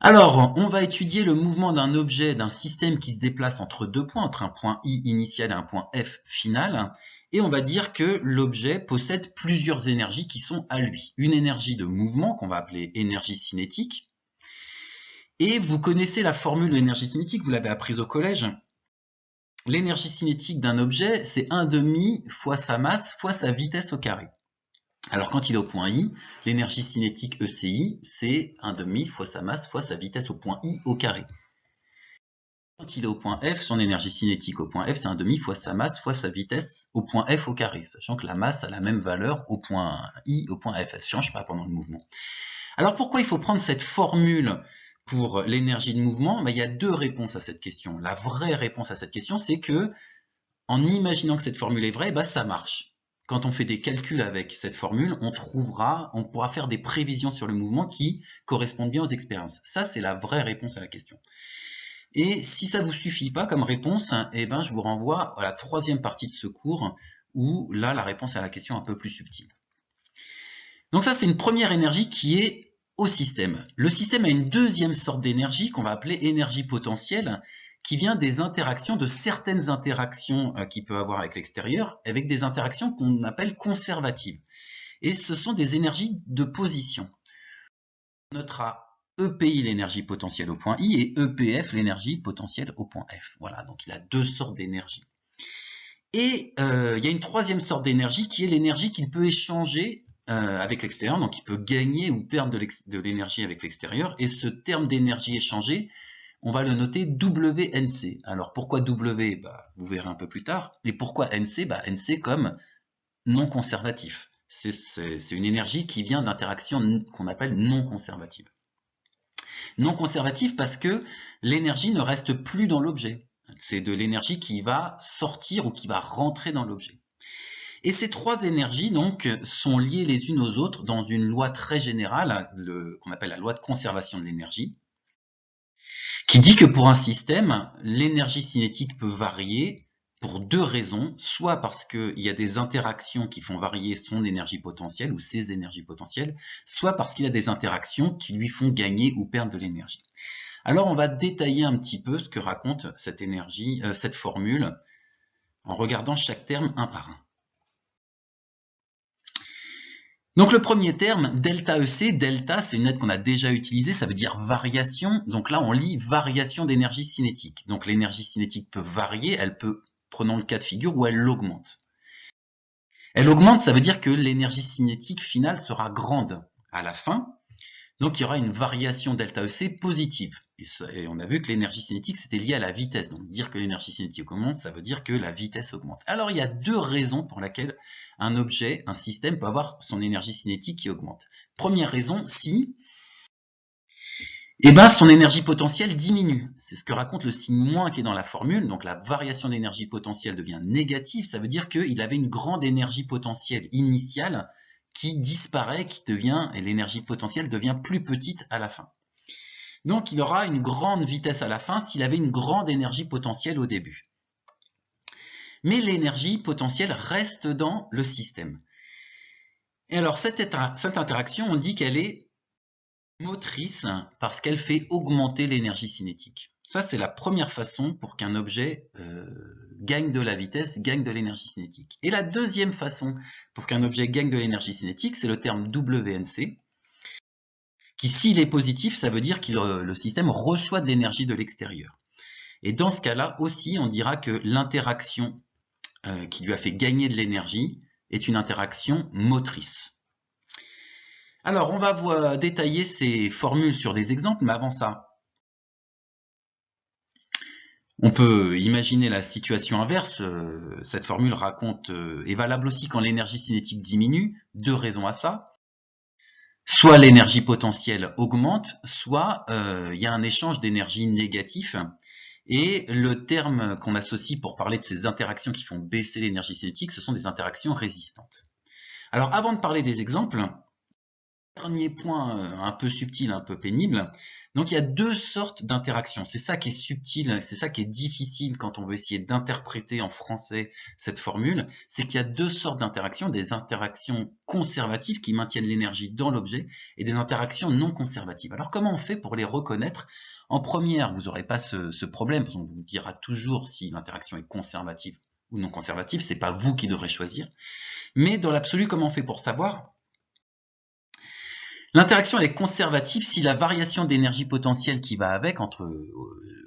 Alors, on va étudier le mouvement d'un objet, d'un système qui se déplace entre deux points, entre un point I initial et un point F final, et on va dire que l'objet possède plusieurs énergies qui sont à lui. Une énergie de mouvement, qu'on va appeler énergie cinétique, et vous connaissez la formule de l'énergie cinétique, vous l'avez apprise au collège. L'énergie cinétique d'un objet, c'est 1/2 fois sa masse fois sa vitesse au carré. Alors quand il est au point I, l'énergie cinétique ECI, c'est 1/2 fois sa masse fois sa vitesse au point I au carré. Quand il est au point F, son énergie cinétique au point F, c'est 1/2 fois sa masse fois sa vitesse au point F au carré, sachant que la masse a la même valeur au point I, au point F, elle ne change pas pendant le mouvement. Alors pourquoi il faut prendre cette formule pour l'énergie de mouvement? Il y a deux réponses à cette question. La vraie réponse à cette question, c'est que en imaginant que cette formule est vraie, ça marche. Quand on fait des calculs avec cette formule, on pourra faire des prévisions sur le mouvement qui correspondent bien aux expériences. Ça, c'est la vraie réponse à la question. Et si ça ne vous suffit pas comme réponse, je vous renvoie à la troisième partie de ce cours, où là, la réponse à la question est un peu plus subtile. Donc ça, c'est une première énergie qui est au système. Le système a une deuxième sorte d'énergie qu'on va appeler énergie potentielle, qui vient des interactions, de certaines interactions qu'il peut avoir avec l'extérieur, avec des interactions qu'on appelle conservatives. Et ce sont des énergies de position. On notera EPI, l'énergie potentielle au point I, et EPF, l'énergie potentielle au point F. Voilà, donc il a deux sortes d'énergie. Et il y a une troisième sorte d'énergie qui est l'énergie qu'il peut échanger avec l'extérieur, donc il peut gagner ou perdre de l'énergie avec l'extérieur, et ce terme d'énergie échangée, on va le noter WNC. Alors pourquoi W? Vous verrez un peu plus tard. Et pourquoi NC? NC comme non conservatif. C'est une énergie qui vient d'interactions qu'on appelle non conservatives. Non conservative parce que l'énergie ne reste plus dans l'objet. C'est de l'énergie qui va sortir ou qui va rentrer dans l'objet. Et ces trois énergies donc sont liées les unes aux autres dans une loi très générale, qu'on appelle la loi de conservation de l'énergie, qui dit que pour un système, l'énergie cinétique peut varier pour deux raisons, soit parce qu'il y a des interactions qui font varier son énergie potentielle ou ses énergies potentielles, soit parce qu'il y a des interactions qui lui font gagner ou perdre de l'énergie. Alors on va détailler un petit peu ce que raconte cette énergie, cette formule, en regardant chaque terme un par un. Donc le premier terme, delta EC, delta c'est une lettre qu'on a déjà utilisée, ça veut dire variation. Donc là on lit variation d'énergie cinétique. Donc l'énergie cinétique peut varier, elle peut, prenons le cas de figure, où elle augmente. Elle augmente, ça veut dire que l'énergie cinétique finale sera grande à la fin. Donc il y aura une variation delta EC positive. Et on a vu que l'énergie cinétique c'était lié à la vitesse. Donc dire que l'énergie cinétique augmente, ça veut dire que la vitesse augmente. Alors il y a deux raisons pour lesquelles un objet, un système peut avoir son énergie cinétique qui augmente. Première raison, si son énergie potentielle diminue. C'est ce que raconte le signe moins qui est dans la formule. Donc la variation d'énergie potentielle devient négative. Ça veut dire qu'il avait une grande énergie potentielle initiale qui disparaît, et l'énergie potentielle devient plus petite à la fin. Donc il aura une grande vitesse à la fin s'il avait une grande énergie potentielle au début. Mais l'énergie potentielle reste dans le système. Et alors cette interaction, on dit qu'elle est motrice parce qu'elle fait augmenter l'énergie cinétique. Ça, c'est la première façon pour qu'un objet gagne de la vitesse, gagne de l'énergie cinétique. Et la deuxième façon pour qu'un objet gagne de l'énergie cinétique, c'est le terme WNC, qui, s'il est positif, ça veut dire que le système reçoit de l'énergie de l'extérieur. Et dans ce cas-là aussi, on dira que l'interaction qui lui a fait gagner de l'énergie est une interaction motrice. Alors, on va détailler ces formules sur des exemples, mais avant ça, on peut imaginer la situation inverse. Cette formule est valable aussi quand l'énergie cinétique diminue. Deux raisons à ça. Soit l'énergie potentielle augmente, soit il y a un échange d'énergie négatif. Et le terme qu'on associe pour parler de ces interactions qui font baisser l'énergie cinétique, ce sont des interactions résistantes. Alors avant de parler des exemples, Dernier point un peu subtil, un peu pénible. Donc il y a deux sortes d'interactions. C'est ça qui est subtil, c'est ça qui est difficile quand on veut essayer d'interpréter en français cette formule. C'est qu'il y a deux sortes d'interactions, des interactions conservatives qui maintiennent l'énergie dans l'objet et des interactions non conservatives. Alors comment on fait pour les reconnaître? En première, vous n'aurez pas ce problème, parce qu'on vous dira toujours si l'interaction est conservative ou non conservative. C'est pas vous qui devrez choisir. Mais dans l'absolu, comment on fait pour savoir? L'interaction elle est conservative si la variation d'énergie potentielle qui va avec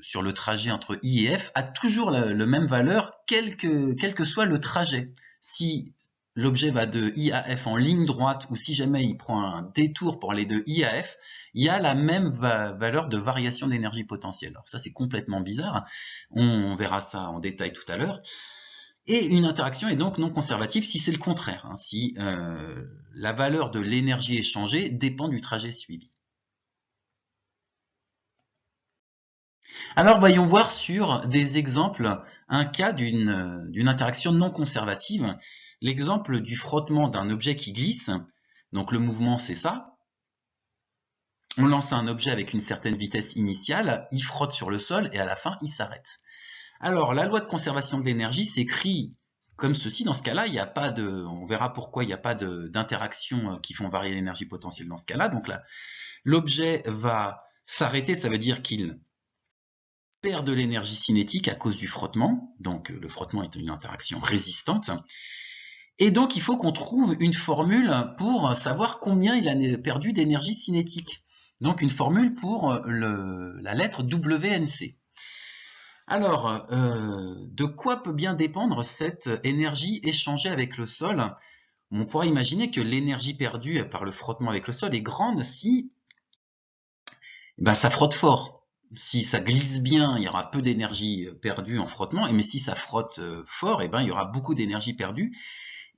sur le trajet entre I et F a toujours la même valeur quel que soit le trajet. Si l'objet va de I à F en ligne droite ou si jamais il prend un détour pour aller de I à F, il y a la même valeur de variation d'énergie potentielle. Alors ça c'est complètement bizarre, on verra ça en détail tout à l'heure. Et une interaction est donc non conservative si c'est le contraire, hein, si la valeur de l'énergie échangée dépend du trajet suivi. Alors voyons voir sur des exemples un cas d'une interaction non conservative. L'exemple du frottement d'un objet qui glisse, donc le mouvement c'est ça. On lance un objet avec une certaine vitesse initiale, il frotte sur le sol et à la fin il s'arrête. Alors la loi de conservation de l'énergie s'écrit comme ceci. Dans ce cas-là, il n'y a pas de, on verra pourquoi il n'y a pas d'interaction qui font varier l'énergie potentielle dans ce cas-là. Donc là, l'objet va s'arrêter, ça veut dire qu'il perd de l'énergie cinétique à cause du frottement. Donc le frottement est une interaction résistante. Et donc il faut qu'on trouve une formule pour savoir combien il a perdu d'énergie cinétique. Donc une formule pour la lettre WNC. Alors, de quoi peut bien dépendre cette énergie échangée avec le sol? On pourrait imaginer que l'énergie perdue par le frottement avec le sol est grande si ça frotte fort. Si ça glisse bien, il y aura peu d'énergie perdue en frottement, mais si ça frotte fort, il y aura beaucoup d'énergie perdue.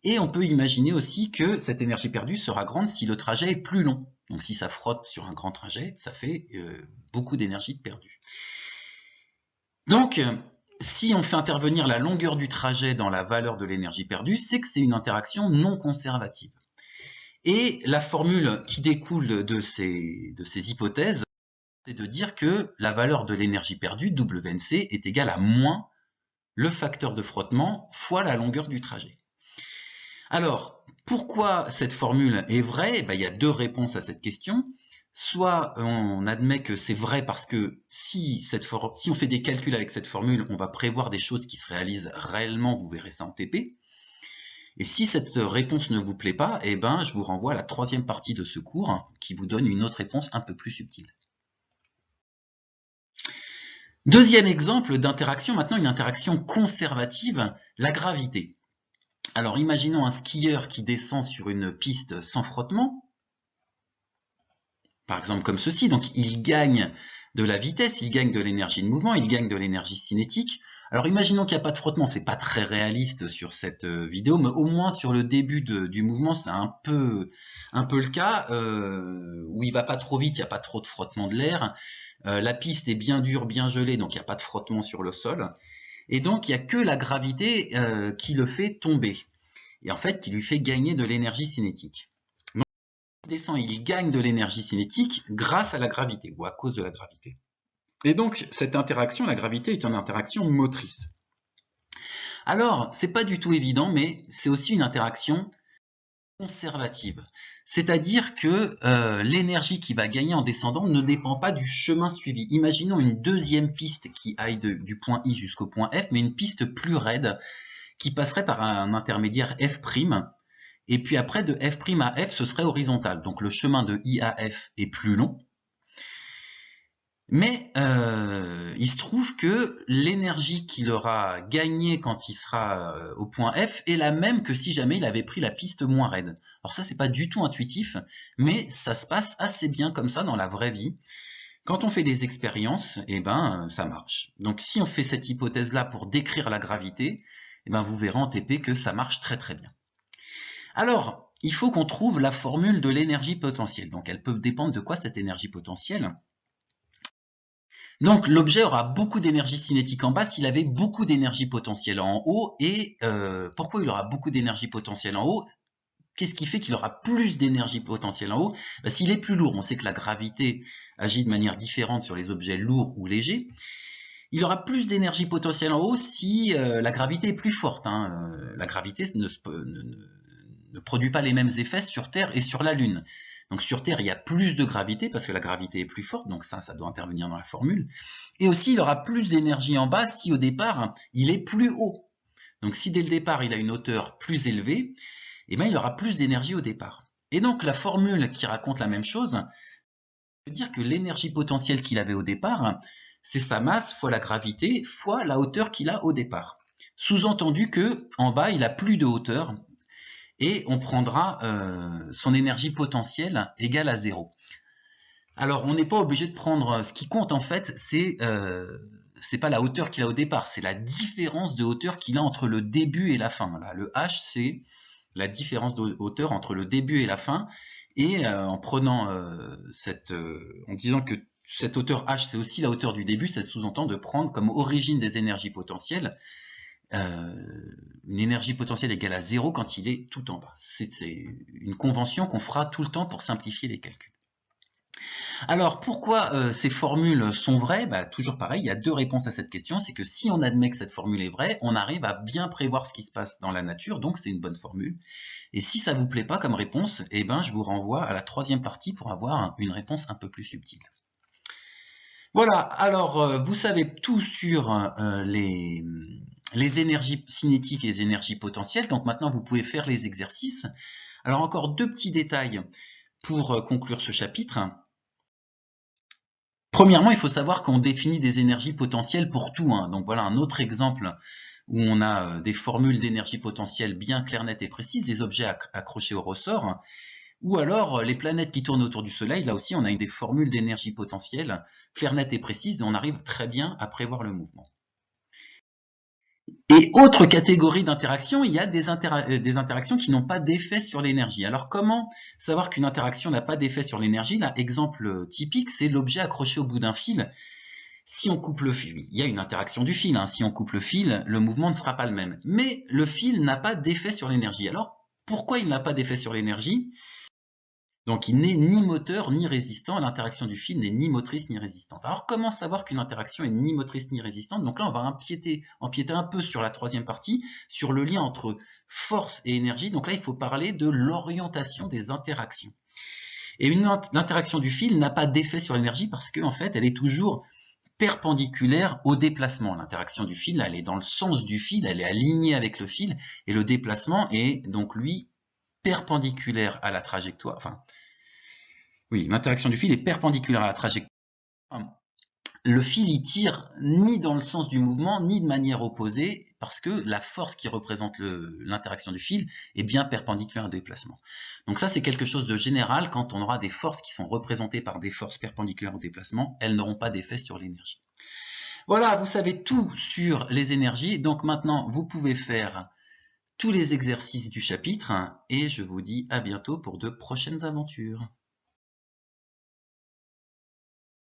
Et on peut imaginer aussi que cette énergie perdue sera grande si le trajet est plus long. Donc si ça frotte sur un grand trajet, ça fait beaucoup d'énergie perdue. Donc, si on fait intervenir la longueur du trajet dans la valeur de l'énergie perdue, c'est que c'est une interaction non conservative. Et la formule qui découle de ces hypothèses, c'est de dire que la valeur de l'énergie perdue, WNC, est égale à moins le facteur de frottement fois la longueur du trajet. Alors, pourquoi cette formule est vraie? Il y a deux réponses à cette question. Soit on admet que c'est vrai parce que si on fait des calculs avec cette formule, on va prévoir des choses qui se réalisent réellement, vous verrez ça en TP. Et si cette réponse ne vous plaît pas, je vous renvoie à la troisième partie de ce cours qui vous donne une autre réponse un peu plus subtile. Deuxième exemple d'interaction, maintenant une interaction conservative, la gravité. Alors imaginons un skieur qui descend sur une piste sans frottement, par exemple comme ceci, donc il gagne de la vitesse, il gagne de l'énergie de mouvement, il gagne de l'énergie cinétique. Alors imaginons qu'il n'y a pas de frottement, c'est pas très réaliste sur cette vidéo, mais au moins sur le début du mouvement, c'est un peu le cas, où il va pas trop vite, il n'y a pas trop de frottement de l'air, la piste est bien dure, bien gelée, donc il n'y a pas de frottement sur le sol, et donc il n'y a que la gravité qui le fait tomber, et en fait qui lui fait gagner de l'énergie cinétique. Il descend, il gagne de l'énergie cinétique grâce à la gravité ou à cause de la gravité. Et donc cette interaction, la gravité, est une interaction motrice. Alors, c'est pas du tout évident, mais c'est aussi une interaction conservative. C'est-à-dire que l'énergie qui va gagner en descendant ne dépend pas du chemin suivi. Imaginons une deuxième piste qui aille du point I jusqu'au point F, mais une piste plus raide qui passerait par un intermédiaire F'. Et puis après, de F' à F, ce serait horizontal. Donc le chemin de I à F est plus long. Mais il se trouve que l'énergie qu'il aura gagnée quand il sera au point F est la même que si jamais il avait pris la piste moins raide. Alors ça, c'est pas du tout intuitif, mais ça se passe assez bien comme ça dans la vraie vie. Quand on fait des expériences, ça marche. Donc si on fait cette hypothèse-là pour décrire la gravité, vous verrez en TP que ça marche très très bien. Alors, il faut qu'on trouve la formule de l'énergie potentielle. Donc, elle peut dépendre de quoi cette énergie potentielle? Donc, l'objet aura beaucoup d'énergie cinétique en bas s'il avait beaucoup d'énergie potentielle en haut. Et pourquoi il aura beaucoup d'énergie potentielle en haut? Qu'est-ce qui fait qu'il aura plus d'énergie potentielle en haut? S'il est plus lourd, on sait que la gravité agit de manière différente sur les objets lourds ou légers. Il aura plus d'énergie potentielle en haut si la gravité est plus forte. La gravité ne produit pas les mêmes effets sur Terre et sur la Lune. Donc sur Terre, il y a plus de gravité parce que la gravité est plus forte, donc ça doit intervenir dans la formule. Et aussi, il aura plus d'énergie en bas si au départ, il est plus haut. Donc si dès le départ, il a une hauteur plus élevée, eh bien, il aura plus d'énergie au départ. Et donc la formule qui raconte la même chose veut dire que l'énergie potentielle qu'il avait au départ, c'est sa masse fois la gravité fois la hauteur qu'il a au départ. Sous-entendu que en bas, il a plus de hauteur et on prendra son énergie potentielle égale à 0. Alors, on n'est pas obligé de prendre... Ce qui compte, en fait, c'est pas la hauteur qu'il a au départ, c'est la différence de hauteur qu'il a entre le début et la fin. Là, le h, c'est la différence de hauteur entre le début et la fin. Et en prenant en disant que cette hauteur h, c'est aussi la hauteur du début, ça sous-entend de prendre comme origine des énergies potentielles une énergie potentielle égale à 0 quand il est tout en bas. C'est une convention qu'on fera tout le temps pour simplifier les calculs. Alors, pourquoi ces formules sont vraies? Toujours pareil, il y a deux réponses à cette question. C'est que si on admet que cette formule est vraie, on arrive à bien prévoir ce qui se passe dans la nature, donc c'est une bonne formule. Et si ça ne vous plaît pas comme réponse, eh ben, je vous renvoie à la troisième partie pour avoir une réponse un peu plus subtile. Voilà, alors vous savez tout sur les énergies cinétiques et les énergies potentielles, donc maintenant vous pouvez faire les exercices. Alors encore deux petits détails pour conclure ce chapitre. Premièrement, il faut savoir qu'on définit des énergies potentielles pour tout. Donc voilà un autre exemple où on a des formules d'énergie potentielle bien claires, nettes et précises, les objets accrochés au ressort, ou alors les planètes qui tournent autour du Soleil. Là aussi, on a des formules d'énergie potentielle claires, nettes et précises, et on arrive très bien à prévoir le mouvement. Et autre catégorie d'interactions, il y a des interactions qui n'ont pas d'effet sur l'énergie. Alors comment savoir qu'une interaction n'a pas d'effet sur l'énergie? Là, exemple typique, c'est l'objet accroché au bout d'un fil. Si on coupe le fil, il y a une interaction du fil. Si on coupe le fil, le mouvement ne sera pas le même. Mais le fil n'a pas d'effet sur l'énergie. Alors, pourquoi il n'a pas d'effet sur l'énergie? Donc il n'est ni moteur ni résistant, l'interaction du fil n'est ni motrice ni résistante. Alors comment savoir qu'une interaction est ni motrice ni résistante? Donc là on va empiéter un peu sur la troisième partie, sur le lien entre force et énergie. Donc là il faut parler de l'orientation des interactions. Et l'interaction du fil n'a pas d'effet sur l'énergie parce qu'en fait elle est toujours perpendiculaire au déplacement. L'interaction du fil, elle est dans le sens du fil, elle est alignée avec le fil, et le déplacement est donc lui perpendiculaire à la trajectoire. Oui, l'interaction du fil est perpendiculaire à la trajectoire. Le fil il tire ni dans le sens du mouvement, ni de manière opposée, parce que la force qui représente l'interaction du fil est bien perpendiculaire au déplacement. Donc ça, c'est quelque chose de général. Quand on aura des forces qui sont représentées par des forces perpendiculaires au déplacement, elles n'auront pas d'effet sur l'énergie. Voilà, vous savez tout sur les énergies. Donc maintenant, vous pouvez faire tous les exercices du chapitre, et je vous dis à bientôt pour de prochaines aventures.